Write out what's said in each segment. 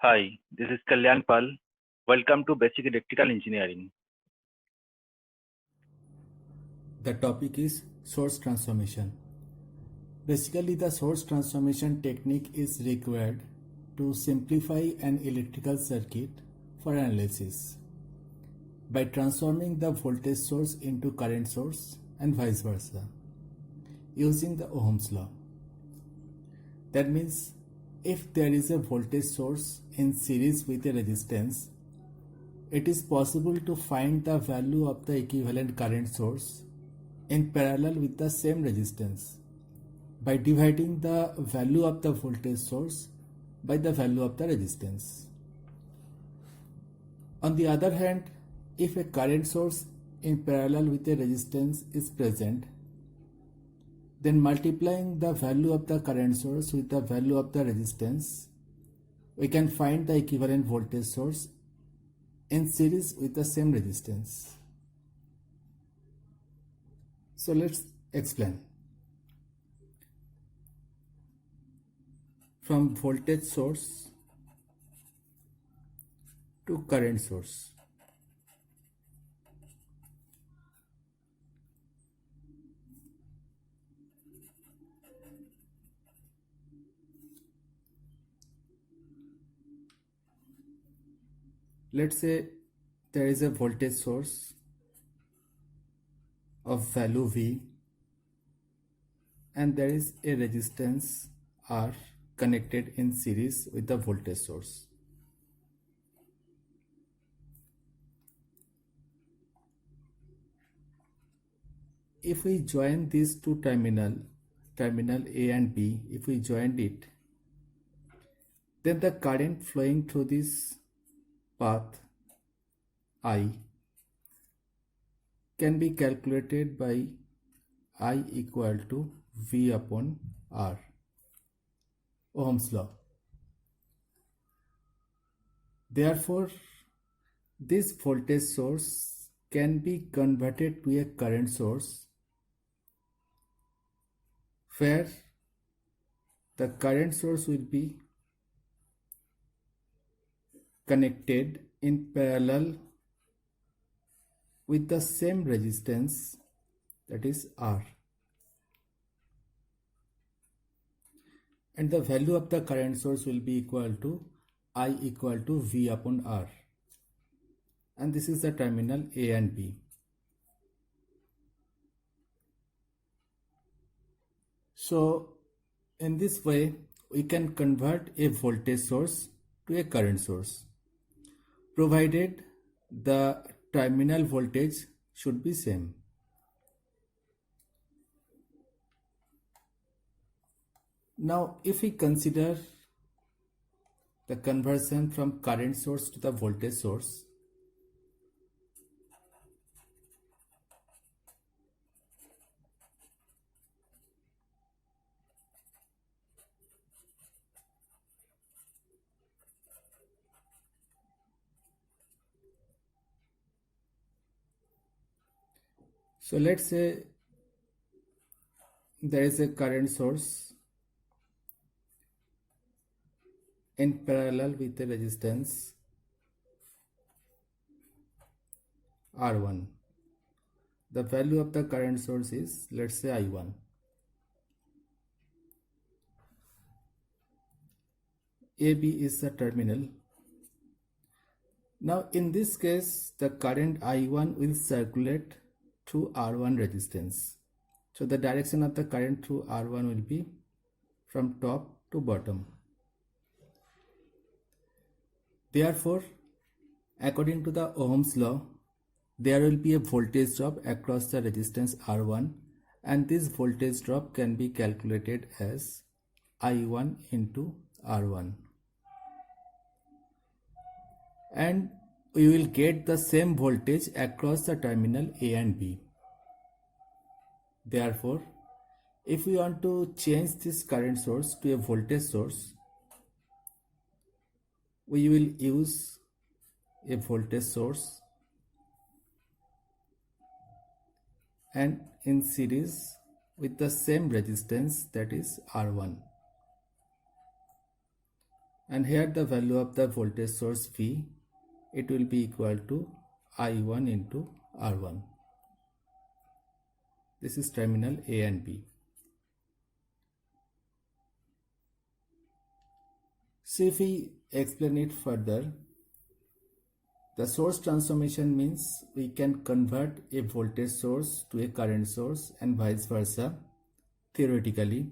Hi, this is Kalyan Pal. Welcome to Basic Electrical Engineering. The topic is source transformation. Basically, the source transformation technique is required to simplify an electrical circuit for analysis by transforming the voltage source into current source and vice versa using the Ohm's law. That means if there is a voltage source in series with a resistance, it is possible to find the value of the equivalent current source in parallel with the same resistance by dividing the value of the voltage source by the value of the resistance. On the other hand, if a current source in parallel with a resistance is present, then multiplying the value of the current source with the value of the resistance, we can find the equivalent voltage source in series with the same resistance. So let's explain. From voltage source to current source. Let's say there is a voltage source of value V and there is a resistance R connected in series with the voltage source. If we join these two terminal A and B, if we join it, then the current flowing through this path I can be calculated by I equal to V upon R, Ohm's law. Therefore, this voltage source can be converted to a current source where the current source will be connected in parallel with the same resistance, that is R, and the value of the current source will be equal to I equal to V upon R, and this is the terminal A and B. So in this way we can convert a voltage source to a current source, provided the terminal voltage should be same. Now if we consider the conversion from current source to the voltage source, so let's say there is a current source in parallel with the resistance R1. The value of the current source is, let's say, I1. AB is the terminal. Now in this case the current I1 will circulate through R1 resistance. So the direction of the current through R1 will be from top to bottom. Therefore, according to the Ohm's law, there will be a voltage drop across the resistance R1, and this voltage drop can be calculated as I1 into R1. And we will get the same voltage across the terminal A and B. Therefore, if we want to change this current source to a voltage source, we will use a voltage source and in series with the same resistance, that is R1. and here the value of the voltage source V, it will be equal to I1 into R1. This is terminal A and B. So if we explain it further, the source transformation means we can convert a voltage source to a current source and vice versa. Theoretically,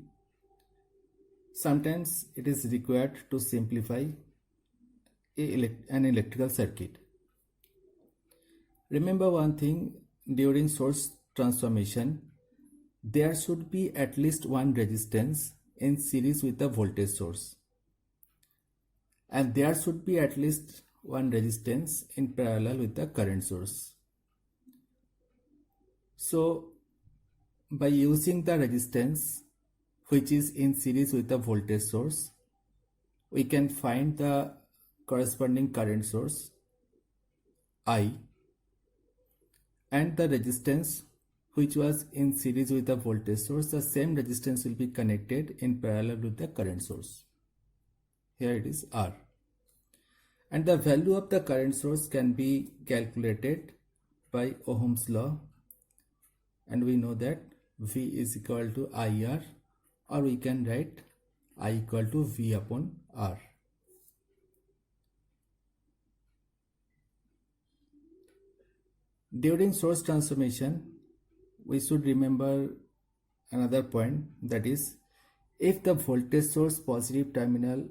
sometimes it is required to simplify an electrical circuit. Remember one thing, during source transformation, there should be at least one resistance in series with the voltage source, and there should be at least one resistance in parallel with the current source. So by using the resistance which is in series with the voltage source, we can find the corresponding current source I, and the resistance which was in series with the voltage source, the same resistance will be connected in parallel with the current source. Here it is R. And the value of the current source can be calculated by Ohm's law, and we know that V is equal to IR, or we can write I equal to V upon R. During source transformation, we should remember another point, that is, if the voltage source positive terminal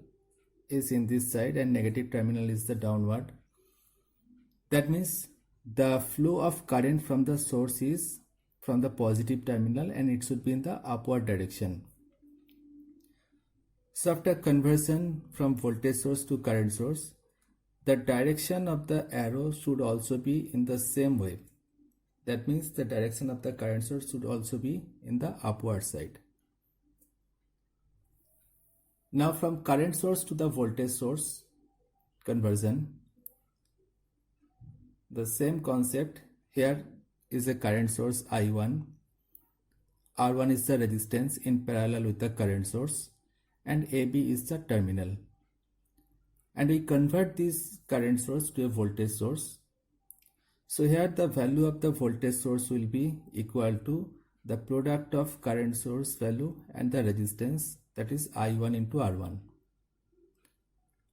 is in this side and negative terminal is the downward, that means the flow of current from the source is from the positive terminal and it should be in the upward direction. So after conversion from voltage source to current source, the direction of the arrow should also be in the same way. That means the direction of the current source should also be in the upward side. Now from current source to the voltage source conversion, the same concept. Here is a current source I1, R1 is the resistance in parallel with the current source, and AB is the terminal. And we convert this current source to a voltage source. So here the value of the voltage source will be equal to the product of current source value and the resistance, that is I1 into R1.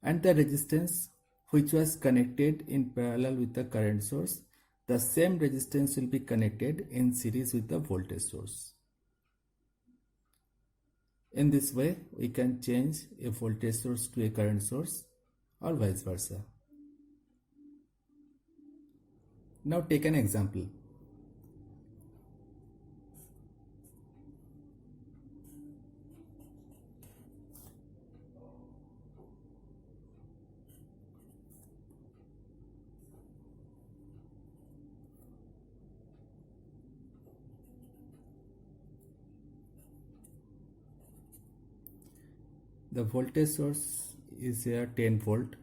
And the resistance which was connected in parallel with the current source, the same resistance will be connected in series with the voltage source. In this way, we can change a voltage source to a current source or vice versa. Now take an example. The voltage source is here 10 volt.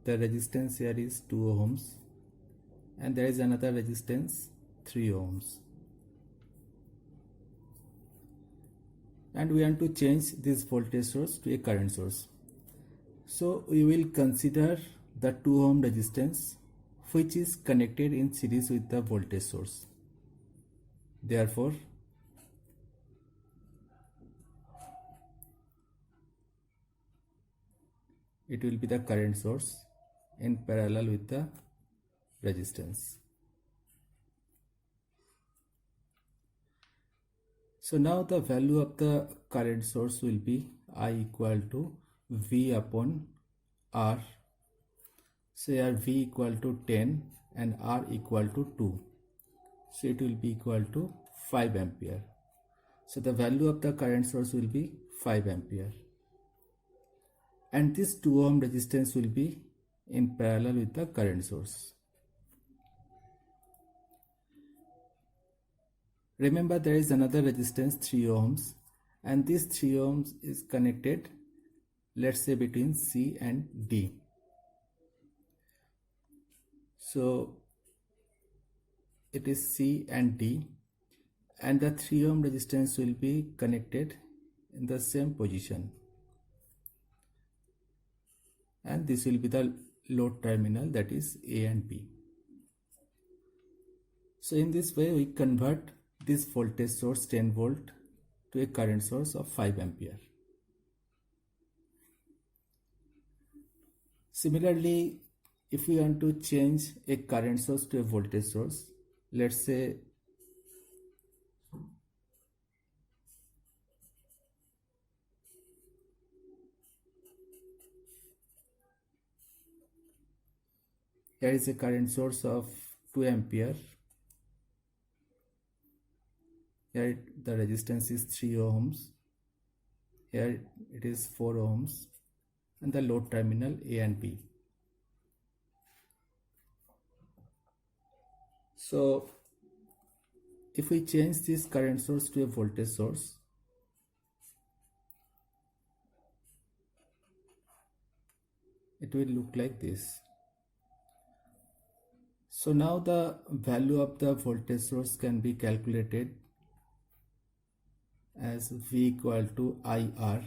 The resistance here is 2 ohms. And there is another resistance 3 ohms. And we want to change this voltage source to a current source. So we will consider the 2 ohm resistance which is connected in series with the voltage source. Therefore, it will be the current source in parallel with the resistance. So now the value of the current source will be I equal to V upon R. So here V equal to 10 and R equal to 2. So it will be equal to 5 ampere. So the value of the current source will be 5 ampere. And this 2 ohm resistance will be in parallel with the current source. Remember, there is another resistance 3 ohms, and this 3 ohms is connected, let's say, between C and D. So it is C and D, and the 3 ohm resistance will be connected in the same position. and this will be the load terminal, that is A and B. So in this way we convert this voltage source 10 volt to a current source of 5 ampere. Similarly, if we want to change a current source to a voltage source, let's say here is a current source of 2 ampere. Here the resistance is 3 ohms. Here it is 4 ohms. And the load terminal A and B. So if we change this current source to a voltage source, it will look like this. So now the value of the voltage source can be calculated as V equal to IR,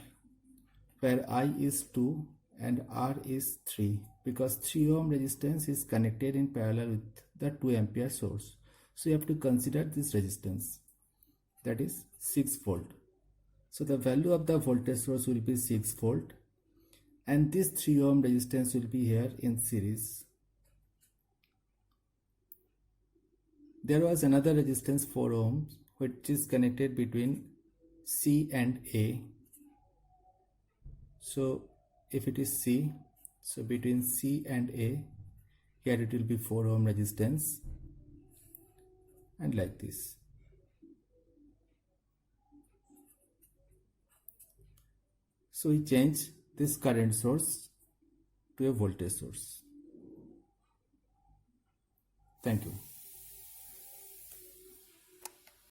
where I is 2 and R is 3, because 3 ohm resistance is connected in parallel with the 2 ampere source. So you have to consider this resistance, that is 6 volt. So the value of the voltage source will be 6 volt, and this 3 ohm resistance will be here in series. There was another resistance 4 ohms which is connected between C and A. So if it is C, so between C and A, here it will be 4 ohm resistance, and like this. So we change this current source to a voltage source. Thank you.